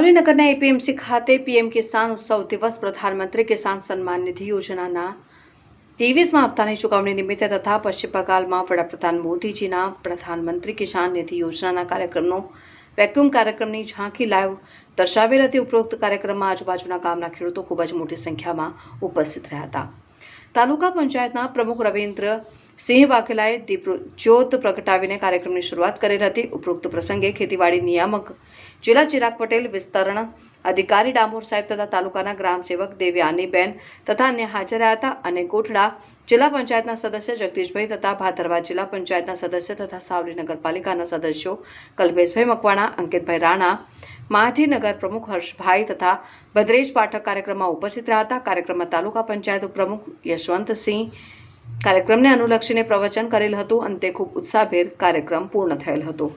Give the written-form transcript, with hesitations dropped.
સાવલીનગરના APMC ખાતે PM કિસાન ઉત્સવ દિવસ પ્રધાનમંત્રી કિસાન સન્માન નિધિ યોજનાના 23મા હપ્તાની ચૂકવણી નિમિત્તે તથા પશ્ચિમ બંગાળમાં વડાપ્રધાન મોદીજીના પ્રધાનમંત્રી કિસાન નિધિ યોજનાના કાર્યક્રમનો વેક્યુમ કાર્યક્રમની ઝાંખી લાઈવ દર્શાવેલ હતી। ઉપરોક્ત કાર્યક્રમમાં આજુબાજુના ગામના ખેડૂતો ખૂબ જ મોટી સંખ્યામાં ઉપસ્થિત રહ્યા હતા। તાલુકા પંચાયતના પ્રમુખ રવિન્દ્રસિંહ વાઘેલાએ દીપજ્યોત પ્રગટાવીને કાર્યક્રમની શરૂઆત કરેલ હતી। ઉપરોક્ત પ્રસંગે ખેતીવાડી નિયામક જિલ્લા ચિરાગ પટેલ, વિસ્તરણ અધિકારી ડામોર સાહેબ તથા તાલુકાના ગ્રામ સેવક દેવ્યાનીબેન તથા અન્ય હાજર રહ્યા હતા। અને કોઠડા જિલ્લા પંચાયતના સદસ્ય જગદીશભાઈ તથા ભાદરવા જિલ્લા પંચાયતના સદસ્ય તથા સાવલી નગરપાલિકાના સદસ્યો કલ્પેશભાઈ મકવાણા, અંકિતભાઈ રાણા, માથી નગર પ્રમુખ હર્ષભાઈ તથા ભદ્રેશ પાઠક કાર્યક્રમમાં ઉપસ્થિત રહ્યા હતા। કાર્યક્રમમાં તાલુકા પંચાયત ઉપપ્રમુખ યશવંતસિંહ કાર્યક્રમને અનુલક્ષીને પ્રવચન કરેલ હતું। અંતે ખૂબ ઉત્સાહભેર કાર્યક્રમ પૂર્ણ થયેલ હતો।